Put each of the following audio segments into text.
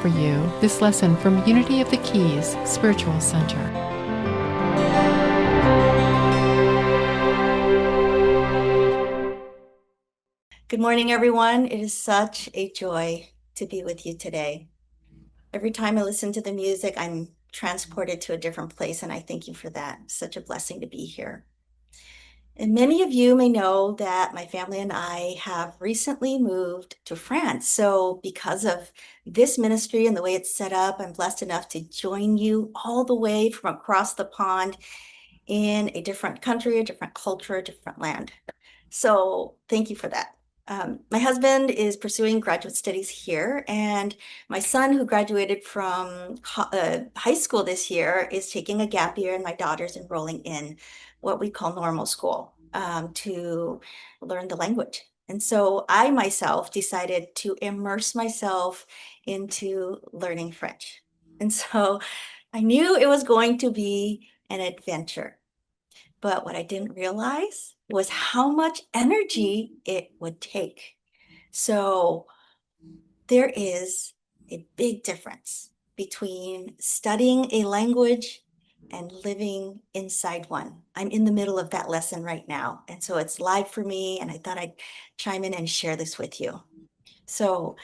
for you this lesson from Unity of the Keys Spiritual Center. Good morning, everyone. It is such a joy to be with you today. Every time I listen to the music, I'm transported to a different place, and I thank you for that. Such a blessing to be here. And many of you may know that my family and I have recently moved to France. So, because of this ministry and the way it's set up, I'm blessed enough to join you all the way from across the pond in a different country, a different culture, a different land. So, thank you for that. My husband is pursuing graduate studies here, and my son, who graduated from high school this year, is taking a gap year, and my daughter's enrolling in what we call normal school to learn the language. And so I myself decided to immerse myself into learning French. And so I knew it was going to be an adventure. But what I didn't realize was how much energy it would take. So there is a big difference between studying a language and living inside one. I'm in the middle of that lesson right now. And so it's live for me, and I thought I'd chime in and share this with you. So,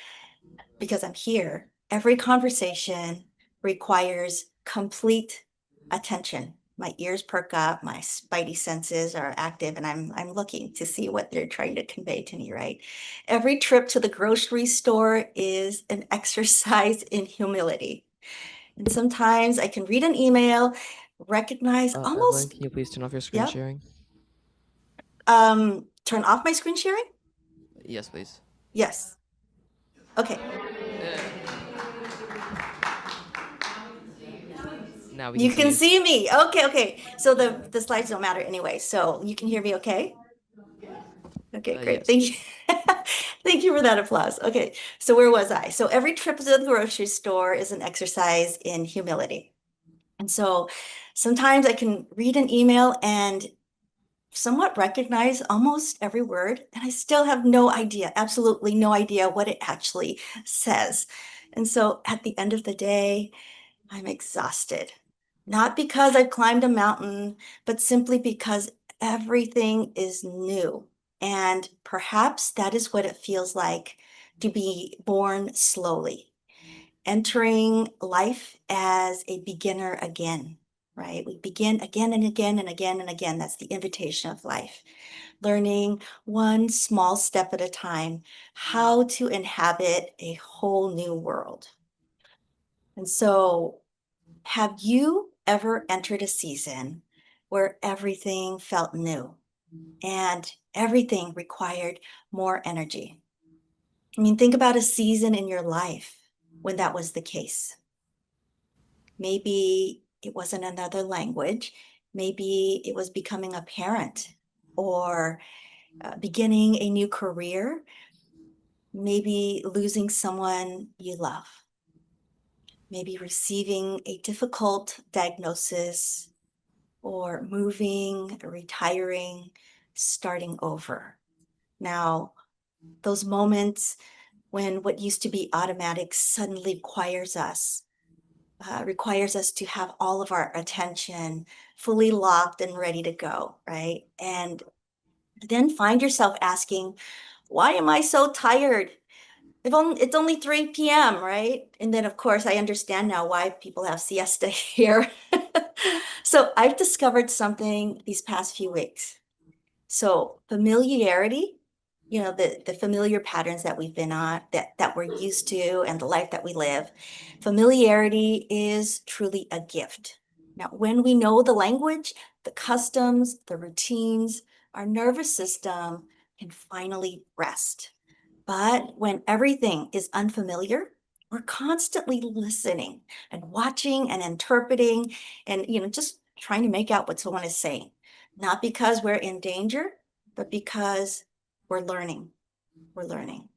because I'm here, every conversation requires complete attention. My ears perk up, my spidey senses are active, and I'm looking to see what they're trying to convey to me, right? Every trip to the grocery store is an exercise in humility. And sometimes I can read an email, recognize Evelyn, almost, can you please turn off your screen yep, sharing? turn off my screen sharing? Yes, please. Yes. Okay. Now we can You see can you. see me. Okay. So the slides don't matter anyway. So you can hear me okay? Okay, great. Yes. Thank you. Thank you for that applause. Okay, so where was I? So every trip to the grocery store is an exercise in humility. And so sometimes I can read an email and somewhat recognize almost every word, and I still have no idea, absolutely no idea what it actually says. And so at the end of the day, I'm exhausted, not because I've climbed a mountain, but simply because everything is new. And perhaps that is what it feels like to be born slowly, entering life as a beginner again, right? We begin again and again and again and again. That's the invitation of life. Learning one small step at a time how to inhabit a whole new world. And so, have you ever entered a season where everything felt new and everything required more energy? I mean, think about a season in your life when that was the case. Maybe it wasn't another language. Maybe it was becoming a parent or beginning a new career. Maybe losing someone you love. Maybe receiving a difficult diagnosis or moving, retiring, starting over. Now, those moments when what used to be automatic suddenly requires us to have all of our attention fully locked and ready to go, right? And then find yourself asking, why am I so tired? It's only 3 p.m., right? And then, of course, I understand now why people have siesta here. So I've discovered something these past few weeks. So familiarity, the familiar patterns that we've been on, that we're used to, and the life that we live, familiarity is truly a gift. Now, when we know the language, the customs, the routines, our nervous system can finally rest. But when everything is unfamiliar, we're constantly listening and watching and interpreting and just trying to make out what someone is saying. Not because we're in danger, but because we're learning. We're learning.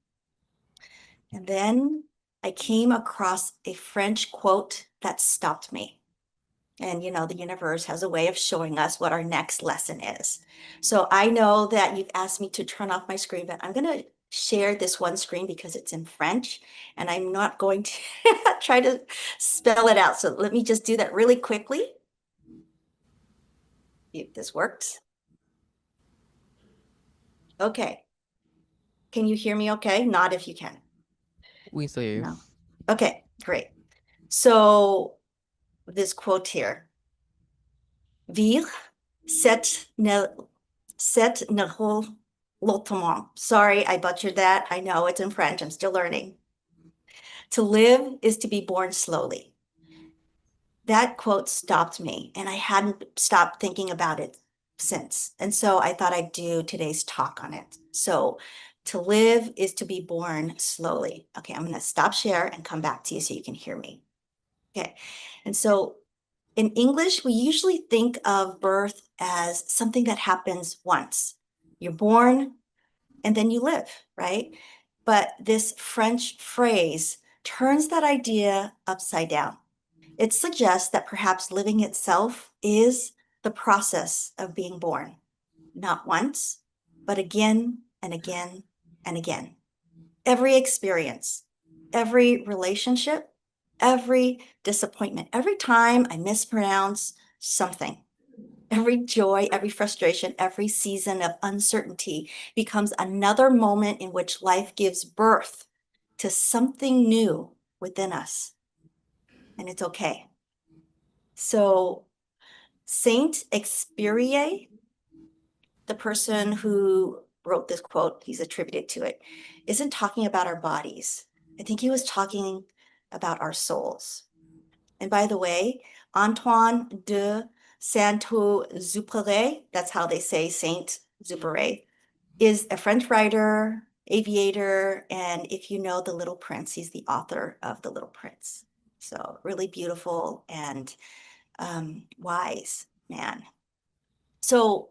And then I came across a French quote that stopped me. And the universe has a way of showing us what our next lesson is. So I know that you've asked me to turn off my screen, but I'm going to share this one screen because it's in French, and I'm not going to try to spell it out. So let me just do that really quickly. If this works. Okay. Can you hear me okay? Nod if you can. We can still hear you. No. Okay, great. So this quote here. Vivre, c'est ne l'autrement. Sorry, I butchered that. I know it's in French. I'm still learning. To live is to be born slowly. That quote stopped me, and I hadn't stopped thinking about it since. And so I thought I'd do today's talk on it. So to live is to be born slowly. Okay, I'm going to stop share and come back to you so you can hear me. Okay, and so in English, we usually think of birth as something that happens once. You're born and then you live, right? But this French phrase turns that idea upside down. It suggests that perhaps living itself is the process of being born, not once, but again and again and again. Every experience, every relationship, every disappointment, every time I mispronounce something, every joy, every frustration, every season of uncertainty becomes another moment in which life gives birth to something new within us. And it's okay. So Saint Exupéry, the person who wrote this quote, he's attributed to it, isn't talking about our bodies. I think he was talking about our souls. And by the way, Antoine de Saint-Exupéry, that's how they say Saint Exupéry, is a French writer, aviator, and if you know The Little Prince, he's the author of The Little Prince. So really beautiful and wise man. So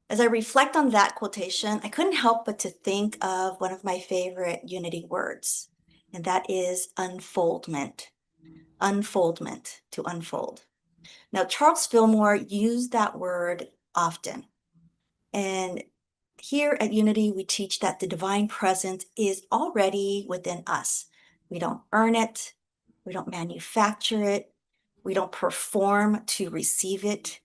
as I reflect on that quotation, I couldn't help but to think of one of my favorite unity words, and that is unfoldment. Unfoldment, to unfold. Now, Charles Fillmore used that word often. And here at Unity, we teach that the divine presence is already within us. We don't earn it. We don't manufacture it. We don't perform to receive it.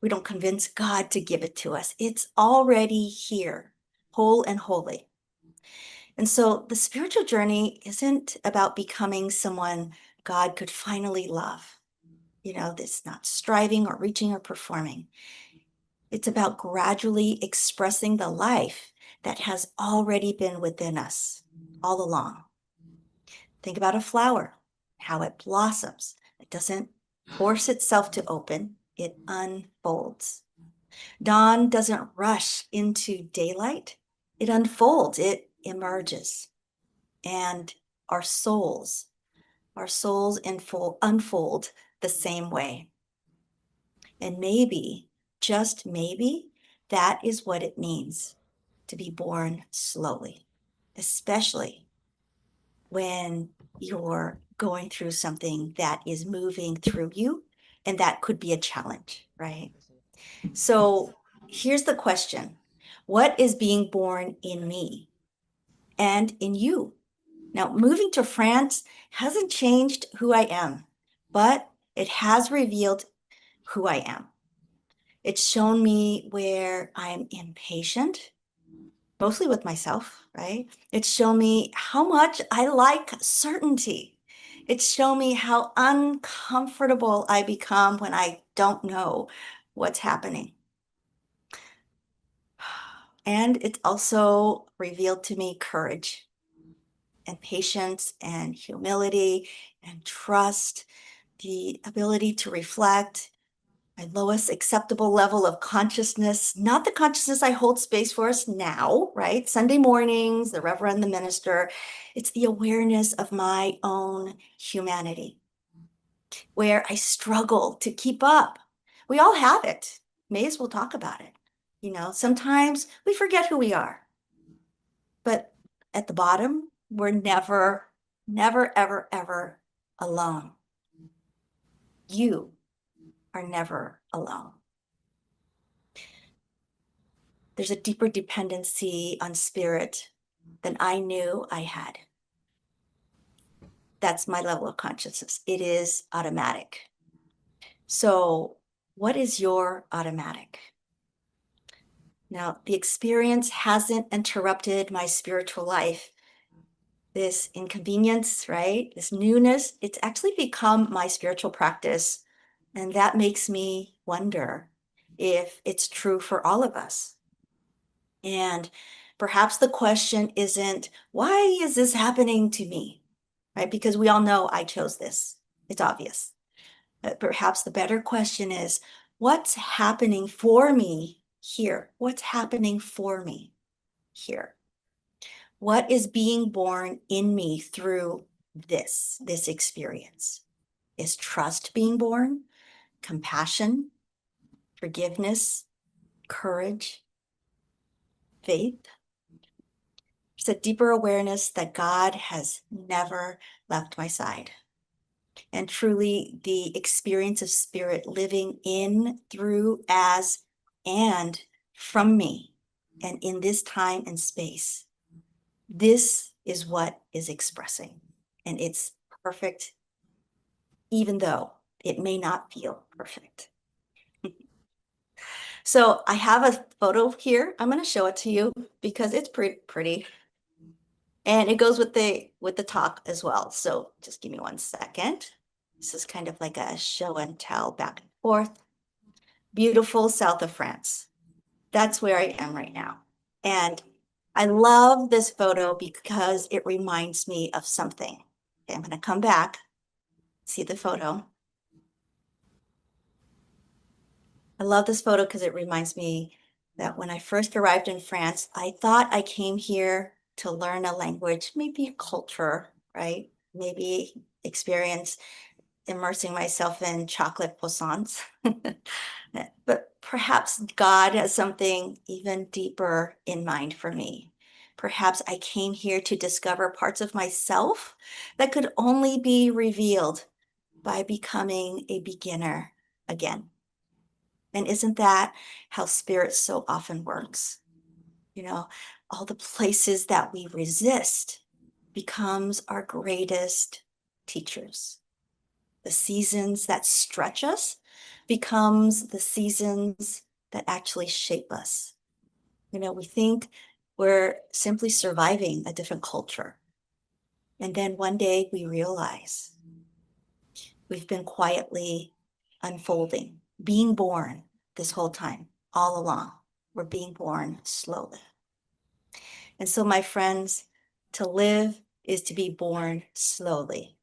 We don't convince God to give it to us. It's already here, whole and holy. And so the spiritual journey isn't about becoming someone God could finally love. You know, it's not striving or reaching or performing. It's about gradually expressing the life that has already been within us all along. Think about a flower, how it blossoms. It doesn't force itself to open, it unfolds. Dawn doesn't rush into daylight, it unfolds, it emerges. And our souls unfold the same way. And maybe, just maybe, that is what it means to be born slowly, especially when you're going through something that is moving through you, and that could be a challenge, right? So here's the question. What is being born in me and in you? Now, moving to France hasn't changed who I am, but it has revealed who I am. It's shown me where I'm impatient, mostly with myself, right? It's shown me how much I like certainty. It's shown me how uncomfortable I become when I don't know what's happening. And it's also revealed to me courage and patience and humility and trust, the ability to reflect, my lowest acceptable level of consciousness, not the consciousness I hold space for us now, right? Sunday mornings, the Reverend, the minister, it's the awareness of my own humanity, where I struggle to keep up. We all have it. May as well talk about it. You know, sometimes we forget who we are. But at the bottom, we're never, ever, ever alone. You are never alone. There's a deeper dependency on spirit than I knew I had. That's my level of consciousness. It is automatic. So, what is your automatic? Now, the experience hasn't interrupted my spiritual life. This inconvenience, right? This newness, it's actually become my spiritual practice. And that makes me wonder if it's true for all of us. And perhaps the question isn't, why is this happening to me? Right? Because we all know I chose this. It's obvious. But perhaps the better question is, what's happening for me here? What's happening for me here? What is being born in me through this experience? Is trust being born? Compassion, forgiveness, courage, faith? There's a deeper awareness that God has never left my side. And truly, the experience of spirit living in, through, as, and from me, and in this time and space. This is what is expressing. And it's perfect, even though it may not feel perfect. So I have a photo here. I'm going to show it to you because it's pretty. And it goes with the talk as well. So just give me 1 second. This is kind of like a show and tell back and forth. Beautiful south of France. That's where I am right now. And I love this photo because it reminds me of something. Okay, I'm going to come back, see the photo. I love this photo because it reminds me that when I first arrived in France, I thought I came here to learn a language, maybe a culture, right? Maybe experience immersing myself in chocolate croissants. But perhaps God has something even deeper in mind for me. Perhaps I came here to discover parts of myself that could only be revealed by becoming a beginner again. And isn't that how spirit so often works? You know, all the places that we resist becomes our greatest teachers. The seasons that stretch us becomes the seasons that actually shape us. You know, we think we're simply surviving a different culture. And then one day we realize we've been quietly unfolding, being born this whole time, all along. We're being born slowly. And so, my friends, to live is to be born slowly.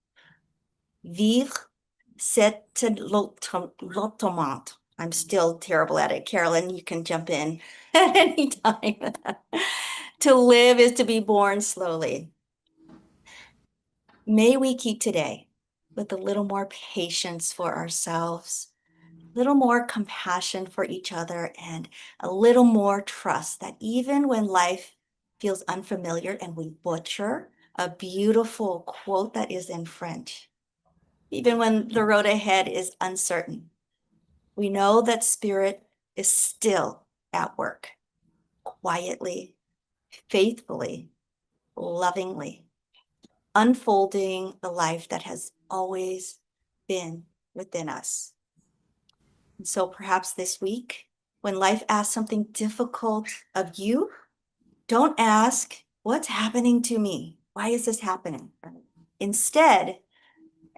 Vivre, c'est l'automate. I'm still terrible at it. Carolyn, you can jump in at any time. To live is to be born slowly. May we keep today with a little more patience for ourselves, a little more compassion for each other, and a little more trust that even when life feels unfamiliar and we butcher a beautiful quote that is in French, even when the road ahead is uncertain, we know that spirit is still at work, quietly, faithfully, lovingly, unfolding the life that has always been within us. And so perhaps this week, when life asks something difficult of you, don't ask, what's happening to me? Why is this happening? Instead,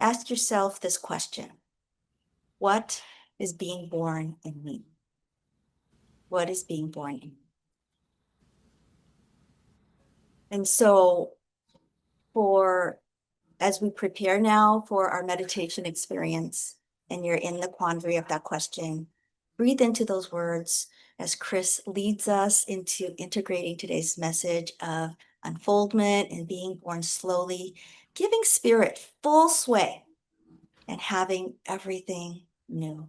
ask yourself this question: what is being born in me? What is being born in me? And so as we prepare now for our meditation experience, and you're in the quandary of that question, breathe into those words as Chris leads us into integrating today's message of unfoldment and being born slowly, giving spirit full sway and having everything new.